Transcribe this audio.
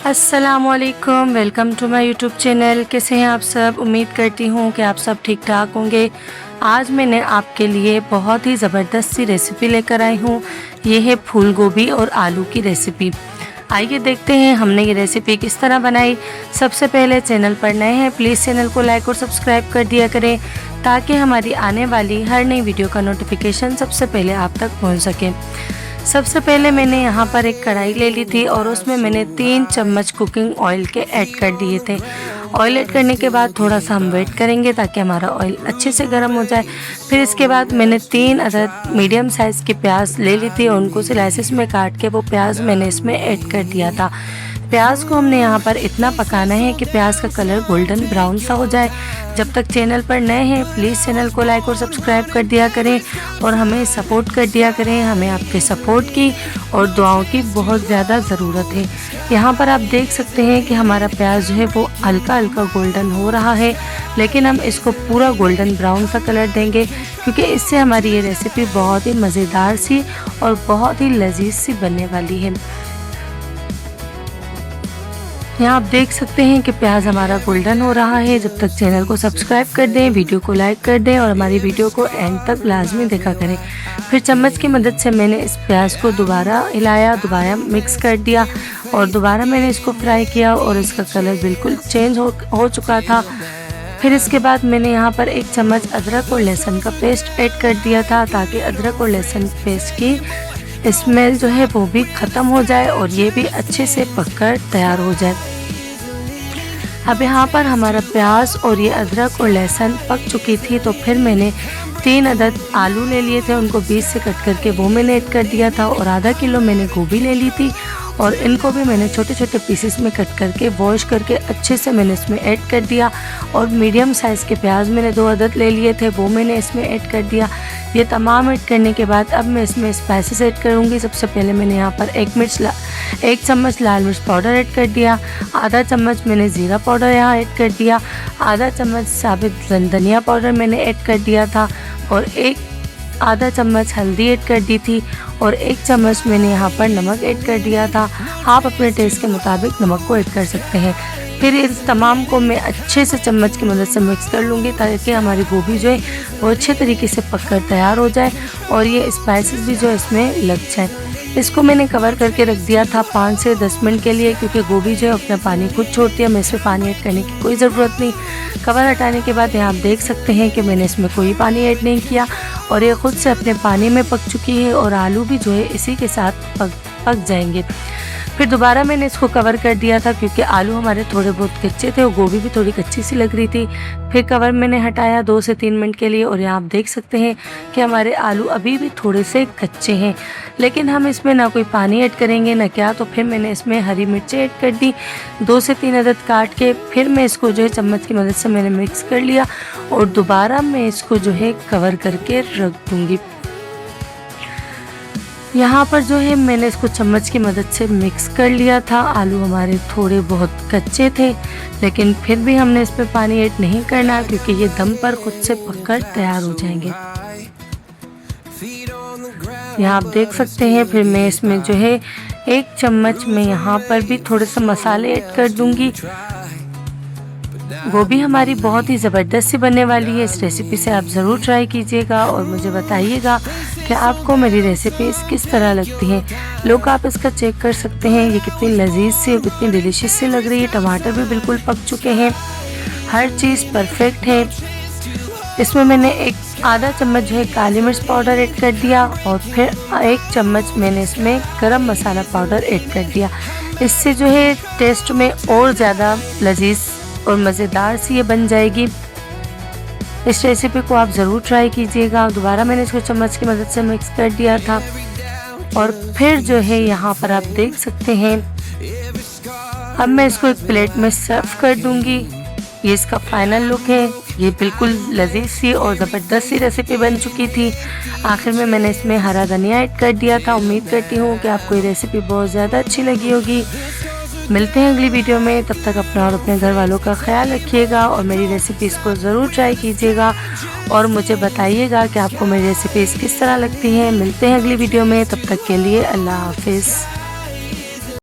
अस्सलामुअलैकुम, welcome to my YouTube channel. कैसे हैं आप सब? उम्मीद करती हूँ कि आप सब ठीक ठाक होंगे। आज मैंने आपके लिए बहुत ही ज़बरदस्त सी रेसिपी लेकर आई हूँ। ये है फूल गोभी और आलू की रेसिपी। आइए देखते हैं हमने ये रेसिपी किस तरह बनाई। सबसे पहले चैनल पर नए हैं प्लीज़ चैनल को लाइक और सब्सक्राइब कर दिया करें ताकि हमारी आने वाली हर नई वीडियो का नोटिफिकेशन सबसे पहले आप तक पहुँच सके। सबसे पहले मैंने यहाँ पर एक कढ़ाई ले ली थी और उसमें मैंने 3 चम्मच कुकिंग ऑयल के ऐड कर दिए थे। ऑयल ऐड करने के बाद थोड़ा सा हम वेट करेंगे ताकि हमारा ऑयल अच्छे से गर्म हो जाए। फिर इसके बाद मैंने 3 अदद मीडियम साइज़ की प्याज ले ली थी और उनको स्लाइसेस में काट के वो प्याज मैंने इसमें ऐड कर दिया था। प्याज को हमने यहाँ पर इतना पकाना है कि प्याज का कलर गोल्डन ब्राउन सा हो जाए। जब तक चैनल पर नए हैं प्लीज़ चैनल को लाइक और सब्सक्राइब कर दिया करें और हमें सपोर्ट कर दिया करें। हमें आपके सपोर्ट की और दुआओं की बहुत ज़्यादा ज़रूरत है। यहाँ पर आप देख सकते हैं कि हमारा प्याज जो है वो हल्का हल्का गोल्डन हो रहा है, लेकिन हम इसको पूरा गोल्डन ब्राउन सा कलर देंगे क्योंकि इससे हमारी ये रेसिपी बहुत ही मज़ेदार सी और बहुत ही लजीज सी बनने वाली है। यहाँ आप देख सकते हैं कि प्याज हमारा गोल्डन हो रहा है। जब तक चैनल को सब्सक्राइब कर दें, वीडियो को लाइक कर दें और हमारी वीडियो को एंड तक लाजमी देखा करें। फिर चम्मच की मदद से मैंने इस प्याज को दोबारा हिलाया, दोबारा मिक्स कर दिया और दोबारा मैंने इसको फ्राई किया और इसका कलर बिल्कुल चेंज हो चुका था। फिर इसके बाद मैंने यहाँ पर 1 चम्मच अदरक और लहसुन का पेस्ट ऐड कर दिया था ताकि अदरक और लहसुन पेस्ट की स्मेल जो है वो भी ख़त्म हो जाए और ये भी अच्छे से पककर तैयार हो जाए। अब यहाँ पर हमारा प्याज और ये अदरक और लहसुन पक चुकी थी तो फिर मैंने 3 अदद आलू ले लिए थे, उनको बीच से कट करके वो मैंने ऐड कर दिया था और आधा किलो मैंने गोभी ले ली थी और इनको भी मैंने छोटे छोटे पीसेस में कट करके वॉश करके अच्छे से मैंने इसमें ऐड कर दिया। और मीडियम साइज़ के प्याज मैंने 2 अदद ले लिए थे, वो मैंने इसमें ऐड कर दिया। ये तमाम ऐड करने के बाद अब मैं इसमें स्पाइसेस ऐड करूँगी। सबसे पहले मैंने यहाँ पर 1 चम्मच लाल मिर्च पाउडर ऐड कर दिया, आधा चम्मच मैंने ज़ीरा पाउडर यहाँ ऐड कर दिया, आधा चम्मच साबित धनिया पाउडर मैंने ऐड कर दिया था और आधा चम्मच हल्दी ऐड कर दी थी और 1 चम्मच मैंने यहाँ पर नमक ऐड कर दिया था। आप अपने टेस्ट के मुताबिक नमक को ऐड कर सकते हैं। फिर इस तमाम को मैं अच्छे से चम्मच की मदद से मिक्स कर लूँगी ताकि हमारी गोभी जो है वो अच्छे तरीके से पककर तैयार हो जाए और ये स्पाइसेस भी जो इसमें लग जाए। इसको मैंने कवर करके रख दिया था 5 से 10 मिनट के लिए क्योंकि गोभी जो है अपना पानी खुद छोड़ती है। मैं इसमें पानी ऐड करने की कोई ज़रूरत नहीं। कवर हटाने के बाद यहाँ आप देख सकते हैं कि मैंने इसमें कोई पानी ऐड नहीं किया और ये खुद से अपने पानी में पक चुकी है और आलू भी जो है इसी के साथ पक जाएंगे। फिर दोबारा मैंने इसको कवर कर दिया था क्योंकि आलू हमारे थोड़े बहुत कच्चे थे और गोभी भी थोड़ी कच्ची सी लग रही थी। फिर कवर मैंने हटाया 2 से 3 मिनट के लिए और यहाँ आप देख सकते हैं कि हमारे आलू अभी भी थोड़े से कच्चे हैं, लेकिन हम इसमें ना कोई पानी ऐड करेंगे ना क्या। तो फिर मैंने इसमें हरी मिर्चें ऐड कर दी 2 से 3 अदद काट के। फिर मैं इसको जो है चम्मच की मदद से मैंने मिक्स कर लिया और दोबारा मैं इसको जो है कवर करके रख दूँगी। यहाँ पर जो है मैंने इसको चम्मच की मदद से मिक्स कर लिया था। आलू हमारे थोड़े बहुत कच्चे थे, लेकिन फिर भी हमने इस पर पानी ऐड नहीं करना क्योंकि ये दम पर खुद से पककर तैयार हो जाएंगे। यहाँ आप देख सकते हैं फिर मैं इसमें जो है 1 चम्मच में यहाँ पर भी थोड़े से मसाले ऐड कर दूँगी। गोभी हमारी बहुत ही ज़बरदस्त सी बनने वाली है। इस रेसिपी से आप ज़रूर ट्राई कीजिएगा और मुझे बताइएगा कि आपको मेरी रेसिपीज़ किस तरह लगती हैं। लोग आप इसका चेक कर सकते हैं ये कितनी लजीज सी और कितनी डिलीशियस सी लग रही है। टमाटर भी बिल्कुल पक चुके हैं, हर चीज़ परफेक्ट है। इसमें मैंने आधा चम्मच जो है काली मिर्च पाउडर ऐड कर दिया और फिर 1 चम्मच मैंने इसमें गरम मसाला पाउडर ऐड कर दिया। इससे जो है टेस्ट में और ज़्यादा लजीज और मज़ेदार सी ये बन जाएगी। इस रेसिपी को आप ज़रूर ट्राई कीजिएगा। दोबारा मैंने इसको चम्मच की मदद से मिक्स कर दिया था और फिर जो है यहाँ पर आप देख सकते हैं अब मैं इसको एक प्लेट में सर्व कर दूँगी। ये इसका फाइनल लुक है। ये बिल्कुल लजीज सी और ज़बरदस्त सी रेसिपी बन चुकी थी। आखिर में मैंने इसमें हरा धनिया ऐड कर दिया था। उम्मीद करती हूँ कि आपको ये रेसिपी बहुत ज़्यादा अच्छी लगी होगी। मिलते हैं अगली वीडियो में, तब तक अपना और अपने घर वालों का ख्याल रखिएगा और मेरी रेसिपीज़ को ज़रूर ट्राई कीजिएगा और मुझे बताइएगा कि आपको मेरी रेसिपीज़ किस तरह लगती हैं। मिलते हैं अगली वीडियो में, तब तक के लिए अल्लाह हाफिज़।